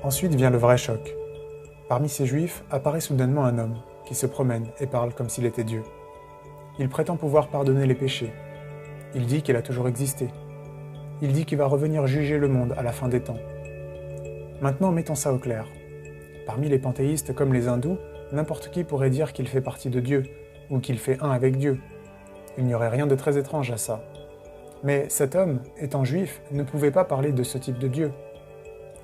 Ensuite vient le vrai choc. Parmi ces juifs apparaît soudainement un homme qui se promène et parle comme s'il était Dieu. Il prétend pouvoir pardonner les péchés. Il dit qu'il a toujours existé. Il dit qu'il va revenir juger le monde à la fin des temps. Maintenant, mettons ça au clair. Parmi les panthéistes comme les hindous, n'importe qui pourrait dire qu'il fait partie de Dieu, ou qu'il fait un avec Dieu. Il n'y aurait rien de très étrange à ça. Mais cet homme, étant juif, ne pouvait pas parler de ce type de Dieu.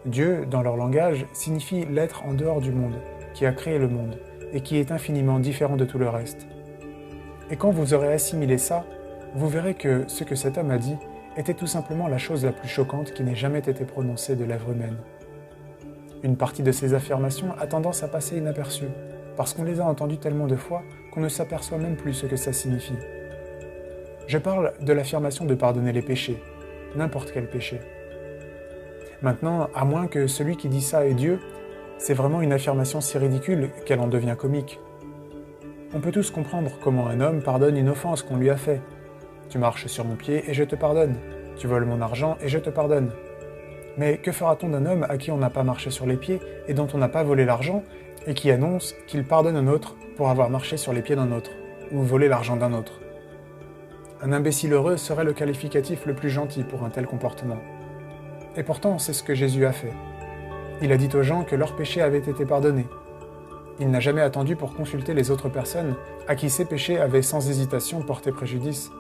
Dieu, dans leur langage, signifie l'être en dehors du monde, qui a créé le monde, et qui est infiniment différent de tout le reste. Et quand vous aurez assimilé ça, vous verrez que ce que cet homme a dit était tout simplement la chose la plus choquante qui n'ait jamais été prononcée de lèvres humaines. Une partie de ces affirmations a tendance à passer inaperçue, parce qu'on les a entendues tellement de fois qu'on ne s'aperçoit même plus ce que ça signifie. Je parle de l'affirmation de pardonner les péchés, n'importe quel péché. Maintenant, à moins que celui qui dit ça est Dieu, c'est vraiment une affirmation si ridicule qu'elle en devient comique. On peut tous comprendre comment un homme pardonne une offense qu'on lui a faite. Tu marches sur mon pied et je te pardonne. Tu voles mon argent et je te pardonne. Mais que fera-t-on d'un homme à qui on n'a pas marché sur les pieds et dont on n'a pas volé l'argent et qui annonce qu'il pardonne un autre pour avoir marché sur les pieds d'un autre ou volé l'argent d'un autre? Un imbécile heureux serait le qualificatif le plus gentil pour un tel comportement. Et pourtant, c'est ce que Jésus a fait. Il a dit aux gens que leurs péchés avaient été pardonnés. Il n'a jamais attendu pour consulter les autres personnes à qui ces péchés avaient sans hésitation porté préjudice.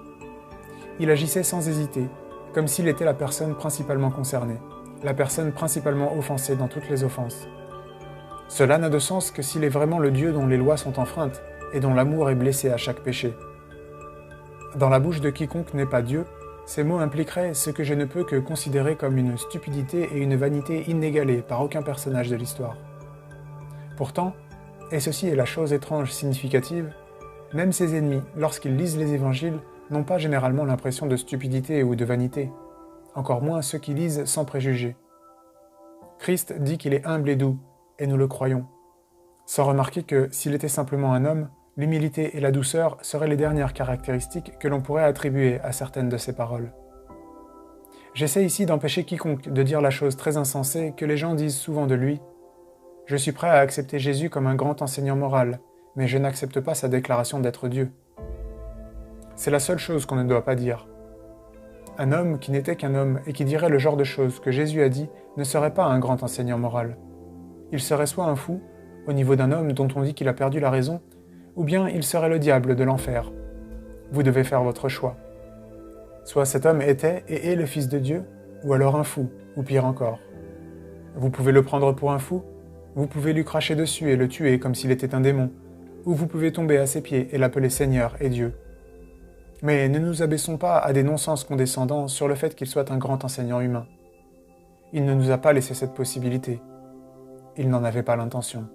Il agissait sans hésiter, comme s'il était la personne principalement concernée, la personne principalement offensée dans toutes les offenses. Cela n'a de sens que s'il est vraiment le Dieu dont les lois sont enfreintes et dont l'amour est blessé à chaque péché. Dans la bouche de quiconque n'est pas Dieu, ces mots impliqueraient ce que je ne peux que considérer comme une stupidité et une vanité inégalées par aucun personnage de l'histoire. Pourtant, et ceci est la chose étrange significative, même ses ennemis, lorsqu'ils lisent les évangiles, n'ont pas généralement l'impression de stupidité ou de vanité, encore moins ceux qui lisent sans préjugés. Christ dit qu'il est humble et doux, et nous le croyons, sans remarquer que s'il était simplement un homme, l'humilité et la douceur seraient les dernières caractéristiques que l'on pourrait attribuer à certaines de ses paroles. J'essaie ici d'empêcher quiconque de dire la chose très insensée que les gens disent souvent de lui. Je suis prêt à accepter Jésus comme un grand enseignant moral, mais je n'accepte pas sa déclaration d'être Dieu. C'est la seule chose qu'on ne doit pas dire. Un homme qui n'était qu'un homme et qui dirait le genre de choses que Jésus a dit ne serait pas un grand enseignant moral. Il serait soit un fou, au niveau d'un homme dont on dit qu'il a perdu la raison, ou bien il serait le diable de l'enfer. Vous devez faire votre choix. Soit cet homme était et est le Fils de Dieu, ou alors un fou, ou pire encore. Vous pouvez le prendre pour un fou, vous pouvez lui cracher dessus et le tuer comme s'il était un démon, ou vous pouvez tomber à ses pieds et l'appeler Seigneur et Dieu. Mais ne nous abaissons pas à des non-sens condescendants sur le fait qu'il soit un grand enseignant humain. Il ne nous a pas laissé cette possibilité. Il n'en avait pas l'intention.